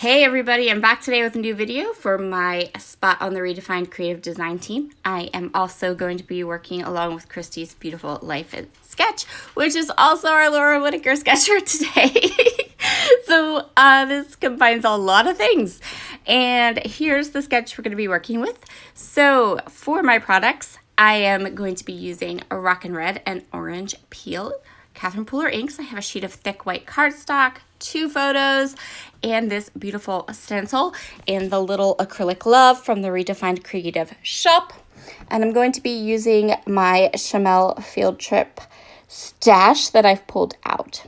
Hey everybody, I'm back today with a new video for my spot on the ReDefined creative design team. I am also going to be working along with Christy's beautiful life sketch, which is also our Laura Whitaker sketch for today. So this combines a lot of things. And here's the sketch we're going to be working with. So for my products, I am going to be using a Rock and Red and Orange Peel Catherine Pooler inks. I have a sheet of thick white cardstock, 2 photos, and this beautiful stencil and the little acrylic love from the ReDefined Kreative shop. And I'm going to be using my Chamel field trip stash that I've pulled out.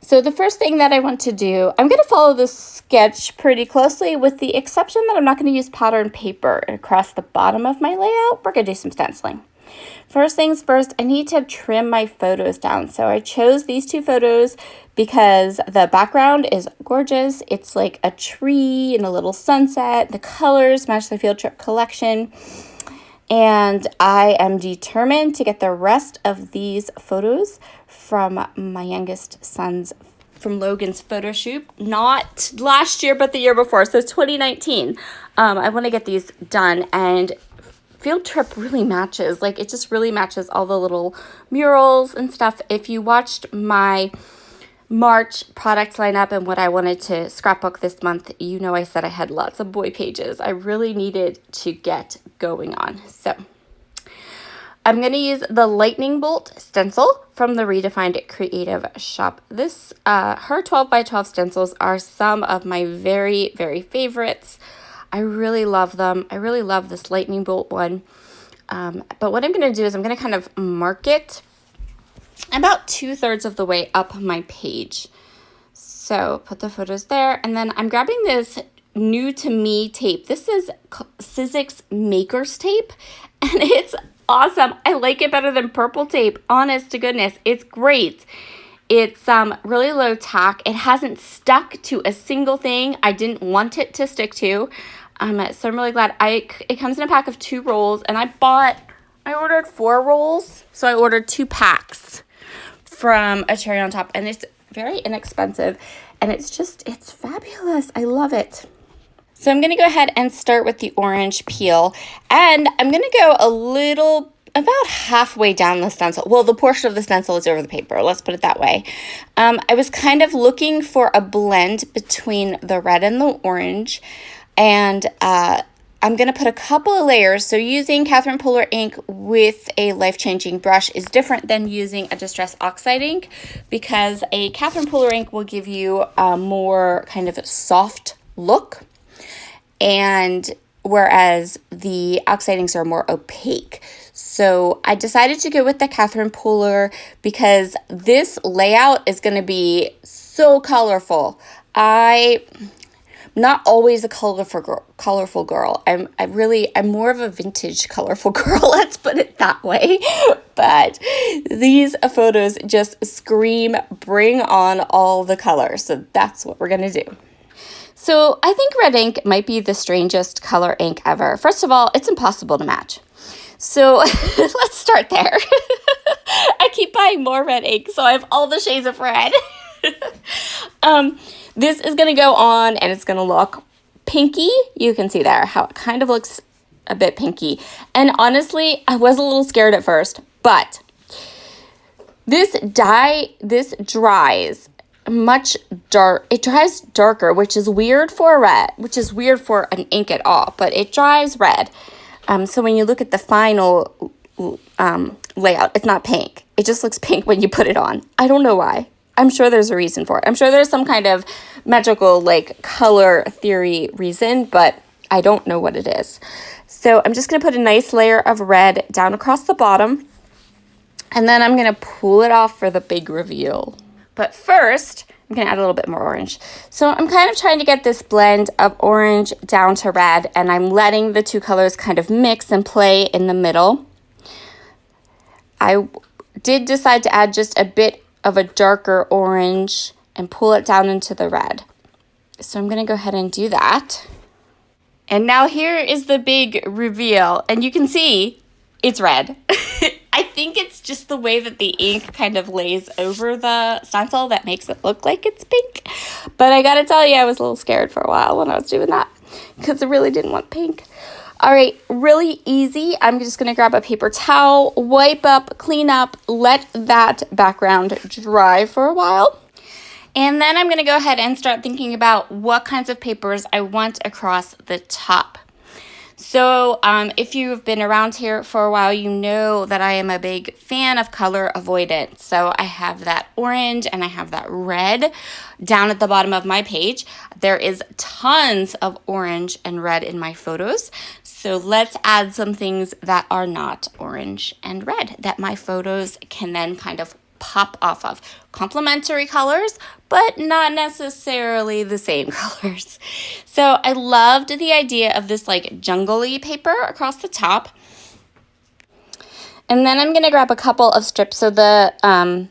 So the first thing that I want to do, I'm going to follow this sketch pretty closely with the exception that I'm not going to use powder and paper across the bottom of my layout. We're going to do some stenciling. First things first, I need to trim my photos down. So I chose these 2 photos because the background is gorgeous. It's like a tree and a little sunset. The colors match the field trip collection. And I am determined to get the rest of these photos from my youngest son's, from Logan's photo shoot. Not last year, but the year before. So 2019. I want to get these done, and field trip really matches. Like, it just really matches all the little murals and stuff. If you watched my March product lineup and what I wanted to scrapbook this month, you know I said I had lots of boy pages I really needed to get going on. So I'm going to use the lightning bolt stencil from the ReDefined Kreative shop. This her 12 by 12 stencils are some of my very, very favorites. I really love them. I really love this lightning bolt one. But what I'm going to do is I'm going to kind of mark it about 2/3 of the way up my page. So put the photos there. And then I'm grabbing this new to me tape. This is Sizzix Makers tape, and it's awesome. I like it better than purple tape. Honest to goodness, it's great. It's really low tack. It hasn't stuck to a single thing I didn't want it to stick to. So I'm really glad. It comes in a pack of 2 rolls, and I ordered 4 rolls. So I ordered 2 packs from a Cherry on Top, and it's very inexpensive, and it's fabulous. I love it. So I'm going to go ahead and start with the orange peel, and I'm going to go about halfway down the stencil. Well, the portion of the stencil is over the paper. Let's put it that way. I was kind of looking for a blend between the red and the orange, and I'm going to put a couple of layers. So using Catherine Pooler ink with a life-changing brush is different than using a Distress Oxide ink, because a Catherine Pooler ink will give you a more kind of soft look, and whereas the oxide inks are more opaque. So I decided to go with the Catherine Pooler because this layout is going to be so colorful. I'm not always a colorful girl. I'm more of a vintage colorful girl. Let's put it that way. But these photos just scream, bring on all the colors. So that's what we're going to do. So I think red ink might be the strangest color ink ever. First of all, it's impossible to match. So let's start there. I keep buying more red ink, so I have all the shades of red. This is going to go on, and it's going to look pinky. You can see there how it kind of looks a bit pinky. And honestly, I was a little scared at first, but this dries much dark. It dries darker, which is weird for red, which is weird for an ink at all, but it dries red. So when you look at the final layout, it's not pink. It just looks pink when you put it on. I don't know why. I'm sure there's a reason for it. I'm sure there's some kind of magical, like, color theory reason, but I don't know what it is. So I'm just going to put a nice layer of red down across the bottom, and then I'm going to pull it off for the big reveal. But first, I'm going to add a little bit more orange. So I'm kind of trying to get this blend of orange down to red, and I'm letting the 2 colors kind of mix and play in the middle. I did decide to add just a bit of a darker orange and pull it down into the red. So I'm going to go ahead and do that. And now here is the big reveal, and you can see it's red. I think it's just the way that the ink kind of lays over the stencil that makes it look like it's pink. But I gotta tell you, I was a little scared for a while when I was doing that because I really didn't want pink. All right, really easy. I'm just gonna grab a paper towel, wipe up, clean up, let that background dry for a while. And then I'm gonna go ahead and start thinking about what kinds of papers I want across the top. So if you've been around here for a while, you know that I am a big fan of color avoidance. So I have that orange and I have that red down at the bottom of my page. There is tons of orange and red in my photos. So let's add some things that are not orange and red that my photos can then kind of pop off of. Complementary colors, but not necessarily the same colors. So I loved the idea of this like jungly paper across the top. And then I'm gonna grab a couple of strips. So the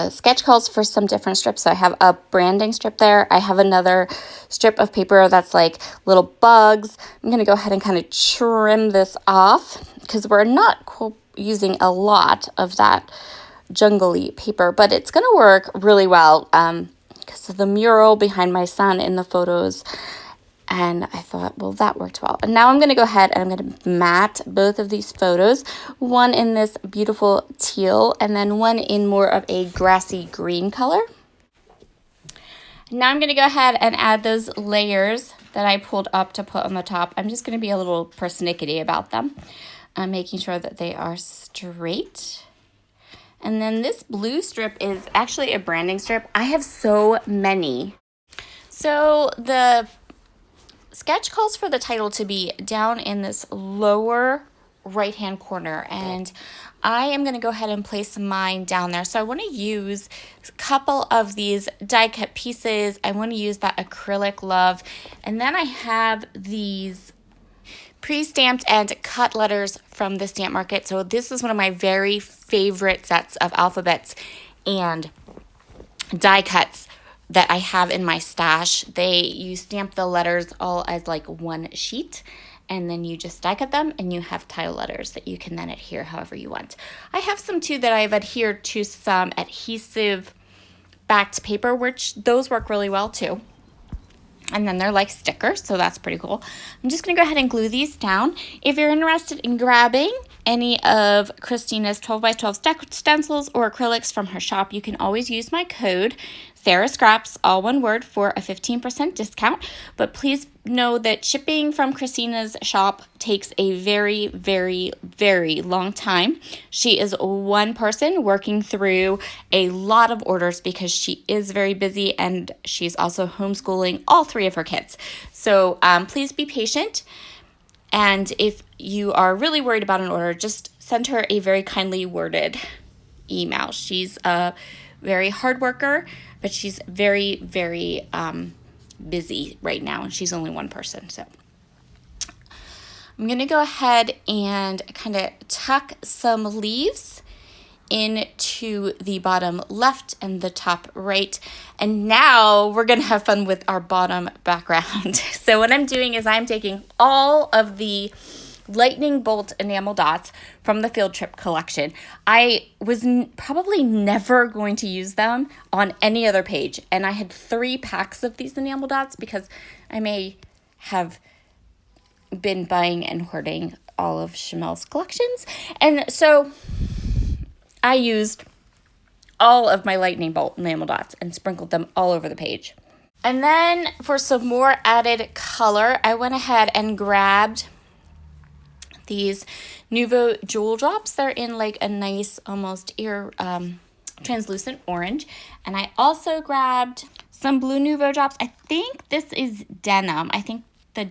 sketch calls for some different strips. So I have a branding strip there. I have another strip of paper that's like little bugs. I'm gonna go ahead and kind of trim this off because we're not using a lot of that jungly paper, but it's going to work really well because of the mural behind my son in the photos. And I thought, well, that worked well. And now I'm going to go ahead and I'm going to matte both of these photos, one in this beautiful teal and then one in more of a grassy green color. Now I'm going to go ahead and add those layers that I pulled up to put on the top. I'm just going to be a little persnickety about them. I'm making sure that they are straight. And then this blue strip is actually a branding strip. I have so many. So the sketch calls for the title to be down in this lower right-hand corner. And I am going to go ahead and place mine down there. So I want to use a couple of these die cut pieces. I want to use that acrylic love. And then I have these pre-stamped and cut letters from the stamp market. So this is one of my very favorite sets of alphabets and die cuts that I have in my stash. You stamp the letters all as like one sheet and then you just die cut them and you have tile letters that you can then adhere however you want. I have some too that I've adhered to some adhesive backed paper, which those work really well too. And then they're like stickers, so that's pretty cool. I'm just going to go ahead and glue these down. If you're interested in grabbing any of Christina's 12x12 stencils or acrylics from her shop, you can always use my code Sarah Scraps, all one word, for a 15% discount. But please know that shipping from Christina's shop takes a very, very, very long time. She is one person working through a lot of orders because she is very busy and she's also homeschooling all three of her kids. So please be patient. And if you are really worried about an order, just send her a very kindly worded email. She's a very hard worker, but she's very, very busy right now, and she's only one person. So I'm going to go ahead and kind of tuck some leaves into the bottom left and the top right. And now we're going to have fun with our bottom background. So what I'm doing is I'm taking all of the lightning bolt enamel dots from the field trip collection. I was probably never going to use them on any other page. And I had 3 packs of these enamel dots because I may have been buying and hoarding all of Chamel's collections. And so I used all of my lightning bolt enamel dots and sprinkled them all over the page. And then for some more added color, I went ahead and grabbed these Nuvo Jewel Drops. They're in like a nice, almost translucent orange. And I also grabbed some blue Nuvo Drops. I think this is denim. I think the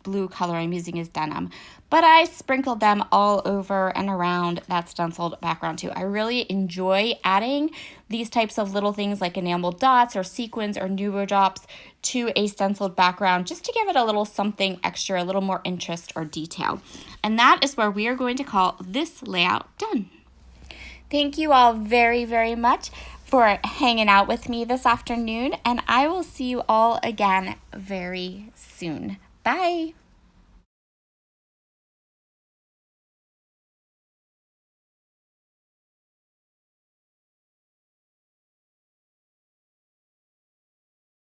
blue color I'm using is denim. But I sprinkled them all over and around that stenciled background too. I really enjoy adding these types of little things like enamel dots or sequins or Nuvo Drops to a stenciled background just to give it a little something extra, a little more interest or detail. And that is where we are going to call this layout done. Thank you all very, very much for hanging out with me this afternoon, and I will see you all again very soon. Bye.